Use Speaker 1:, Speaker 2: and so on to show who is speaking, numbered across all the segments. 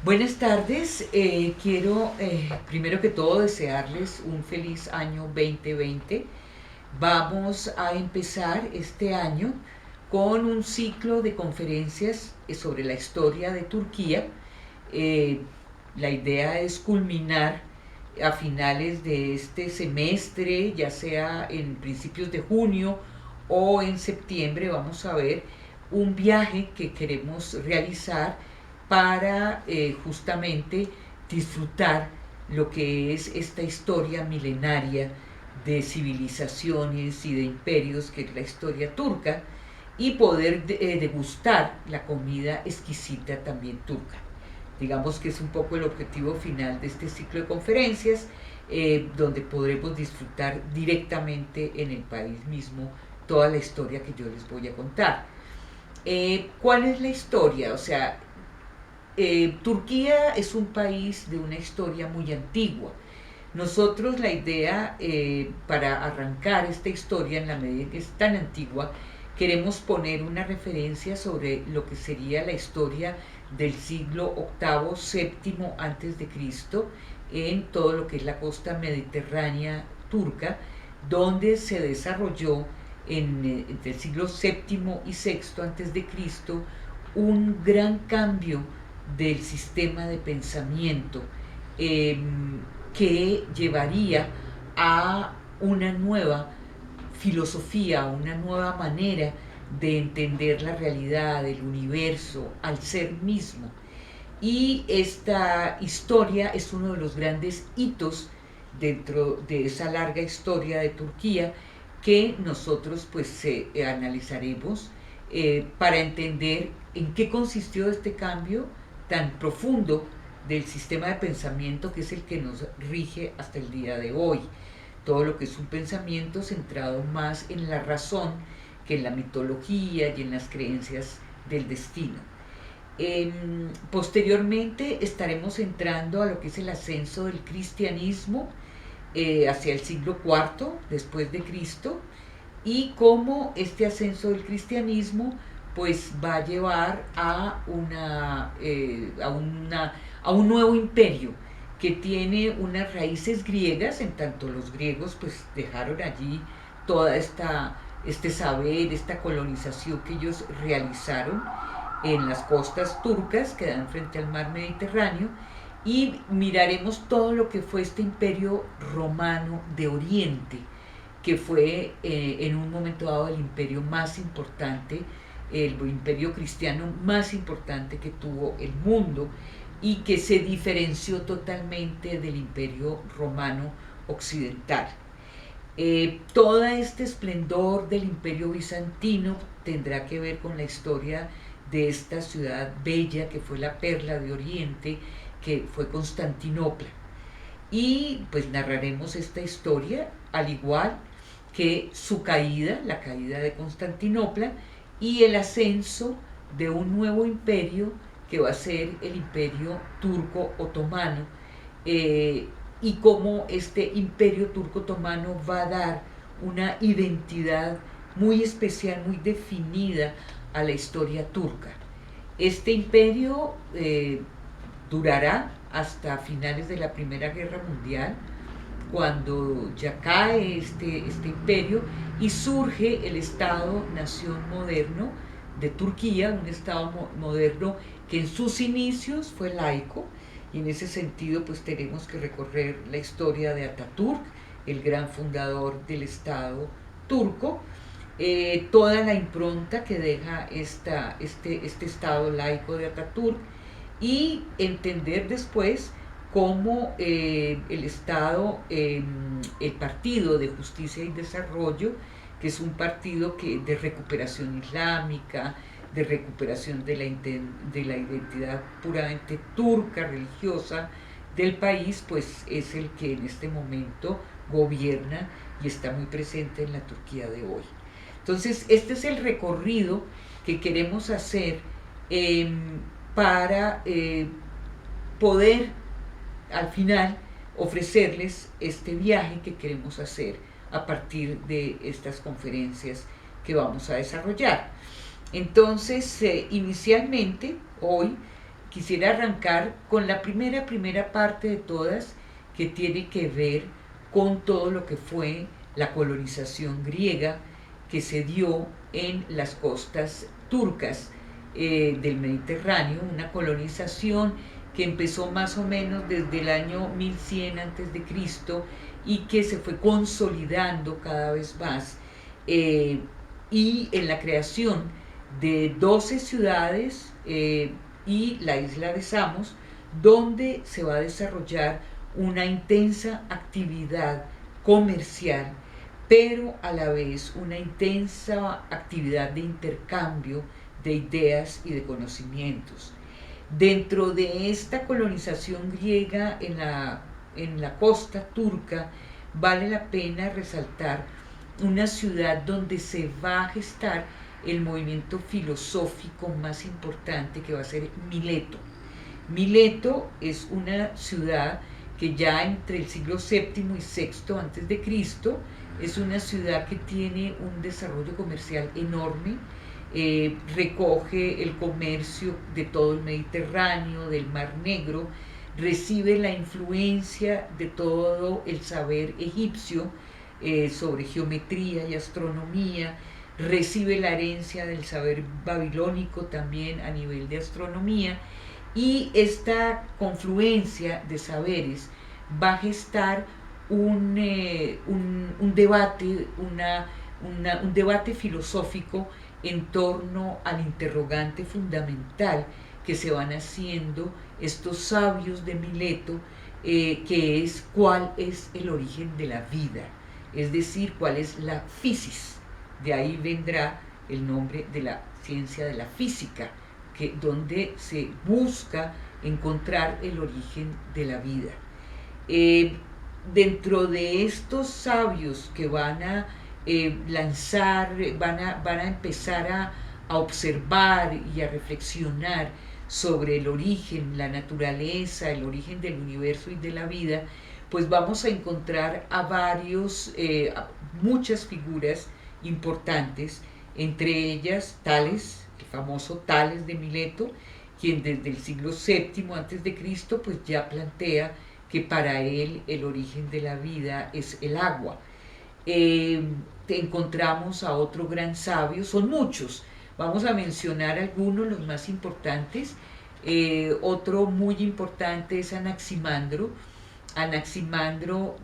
Speaker 1: Buenas tardes, quiero primero que todo desearles un feliz año 2020. Vamos a empezar este año con un ciclo de conferencias sobre la historia de Turquía. Eh, la idea es culminar a finales de este semestre, ya sea en principios de junio o en septiembre. Vamos a ver un viaje que queremos realizar para justamente disfrutar lo que es esta historia milenaria de civilizaciones y de imperios que es la historia turca, y poder degustar la comida exquisita también turca. Digamos que es un poco el objetivo final de este ciclo de conferencias, donde podremos disfrutar directamente en el país mismo toda la historia que yo les voy a contar. ¿Cuál es la historia? O sea, Turquía es un país de una historia muy antigua. Nosotros la idea, para arrancar esta historia, en la medida que es tan antigua, queremos poner una referencia sobre lo que sería la historia del siglo octavo, séptimo antes de Cristo, en todo lo que es la costa mediterránea turca, donde se desarrolló entre el siglo séptimo y sexto antes de Cristo un gran cambio del sistema de pensamiento, eh, que llevaría a una nueva filosofía, una nueva manera de entender la realidad, el universo, al ser mismo. Y esta historia es uno de los grandes hitos dentro de esa larga historia de Turquía que nosotros pues analizaremos, para entender en qué consistió este cambio tan profundo del sistema de pensamiento que es el que nos rige hasta el día de hoy. Todo lo que es un pensamiento centrado más en la razón que en la mitología y en las creencias del destino. Posteriormente estaremos entrando a lo que es el ascenso del cristianismo hacia el siglo IV después de Cristo, y cómo este ascenso del cristianismo pues va a llevar a un nuevo imperio que tiene unas raíces griegas, en tanto los griegos pues dejaron allí toda este saber, esta colonización que ellos realizaron en las costas turcas que dan frente al mar Mediterráneo, y miraremos todo lo que fue este imperio romano de Oriente, que fue en un momento dado el imperio más importante, el imperio cristiano más importante que tuvo el mundo, y que se diferenció totalmente del imperio romano occidental. Todo este esplendor del imperio bizantino tendrá que ver con la historia de esta ciudad bella que fue la perla de Oriente, que fue Constantinopla. Y pues narraremos esta historia, al igual que su caída, la caída de Constantinopla, y el ascenso de un nuevo imperio que va a ser el imperio turco otomano, eh, y cómo este imperio turco otomano va a dar una identidad muy especial, muy definida a la historia turca. Este imperio durará hasta finales de la Primera Guerra Mundial, cuando ya cae este imperio y surge el Estado-Nación moderno de Turquía, un Estado moderno que en sus inicios fue laico, y en ese sentido pues tenemos que recorrer la historia de Atatürk, el gran fundador del Estado turco, toda la impronta que deja este Estado laico de Atatürk, y entender después cómo el Estado, el Partido de Justicia y Desarrollo, que es un partido de recuperación islámica, de recuperación de la identidad puramente turca, religiosa del país, pues es el que en este momento gobierna y está muy presente en la Turquía de hoy. Entonces, este es el recorrido que queremos hacer, eh, para poder al final ofrecerles este viaje que queremos hacer a partir de estas conferencias que vamos a desarrollar. Entonces, inicialmente, hoy quisiera arrancar con la primera parte de todas, que tiene que ver con todo lo que fue la colonización griega que se dio en las costas turcas del Mediterráneo, una colonización que empezó más o menos desde el año 1100 a.C. y que se fue consolidando cada vez más, y en la creación de 12 ciudades y la isla de Samos, donde se va a desarrollar una intensa actividad comercial, pero a la vez una intensa actividad de intercambio de ideas y de conocimientos. Dentro de esta colonización griega en la costa turca, vale la pena resaltar una ciudad donde se va a gestar el movimiento filosófico más importante, que va a ser Mileto. Mileto es una ciudad que ya entre el siglo VII y VI antes de Cristo es una ciudad que tiene un desarrollo comercial enorme, recoge el comercio de todo el Mediterráneo, del Mar Negro, recibe la influencia de todo el saber egipcio sobre geometría y astronomía, recibe la herencia del saber babilónico también a nivel de astronomía, y esta confluencia de saberes va a gestar un debate, un debate filosófico en torno al interrogante fundamental que se van haciendo estos sabios de Mileto, que es cuál es el origen de la vida, es decir, cuál es la physis. De ahí vendrá el nombre de la ciencia de la física, donde se busca encontrar el origen de la vida. Dentro de estos sabios que van a lanzar, van a empezar a observar y a reflexionar sobre el origen, la naturaleza, el origen del universo y de la vida, pues vamos a encontrar a muchas figuras importantes, entre ellas Tales, el famoso Tales de Mileto, quien desde el siglo VII a.C. pues ya plantea que para él el origen de la vida es el agua. Encontramos a otro gran sabio, son muchos, vamos a mencionar algunos, los más importantes. Otro muy importante es Anaximandro,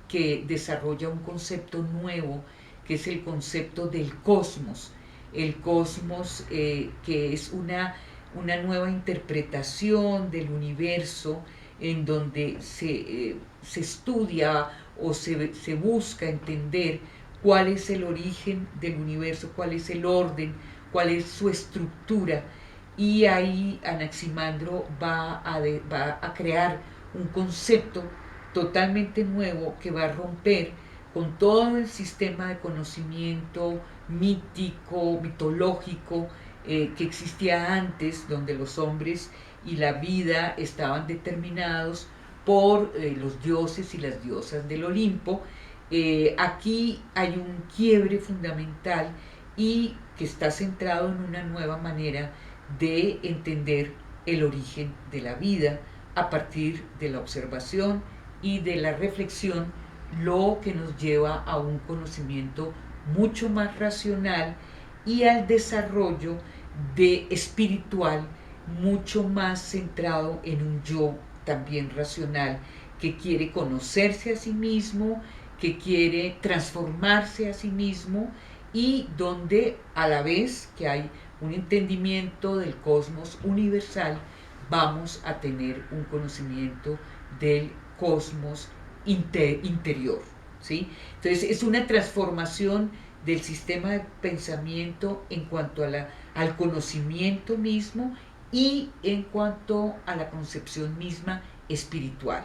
Speaker 1: que desarrolla un concepto nuevo, que es el concepto del cosmos. El cosmos, que es una nueva interpretación del universo, en donde se estudia o se busca entender cuál es el origen del universo, cuál es el orden, cuál es su estructura. Y ahí Anaximandro va a crear un concepto totalmente nuevo que va a romper con todo el sistema de conocimiento mítico, mitológico, que existía antes, donde los hombres y la vida estaban determinados por los dioses y las diosas del Olimpo. Aquí hay un quiebre fundamental y que está centrado en una nueva manera de entender el origen de la vida a partir de la observación y de la reflexión, lo que nos lleva a un conocimiento mucho más racional y al desarrollo espiritual mucho más centrado en un yo también racional, que quiere conocerse a sí mismo, que quiere transformarse a sí mismo, y donde a la vez que hay un entendimiento del cosmos universal, vamos a tener un conocimiento del cosmos interior, ¿sí? Entonces es una transformación del sistema de pensamiento en cuanto al conocimiento mismo y en cuanto a la concepción misma espiritual.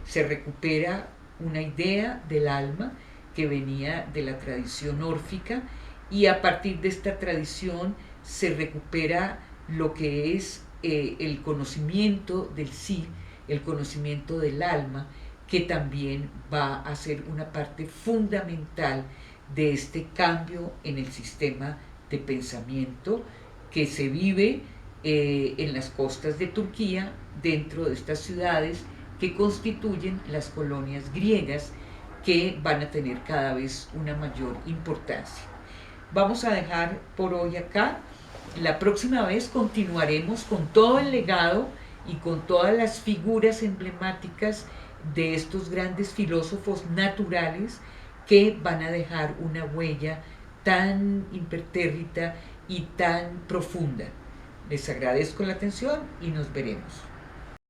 Speaker 1: Se recupera una idea del alma que venía de la tradición órfica, y a partir de esta tradición se recupera lo que es el conocimiento del sí, el conocimiento del alma, que también va a ser una parte fundamental de este cambio en el sistema de pensamiento que se vive en las costas de Turquía, dentro de estas ciudades que constituyen las colonias griegas que van a tener cada vez una mayor importancia. Vamos a dejar por hoy acá. La próxima vez continuaremos con todo el legado y con todas las figuras emblemáticas de estos grandes filósofos naturales que van a dejar una huella tan impertérrita y tan profunda. Les agradezco la atención y nos veremos.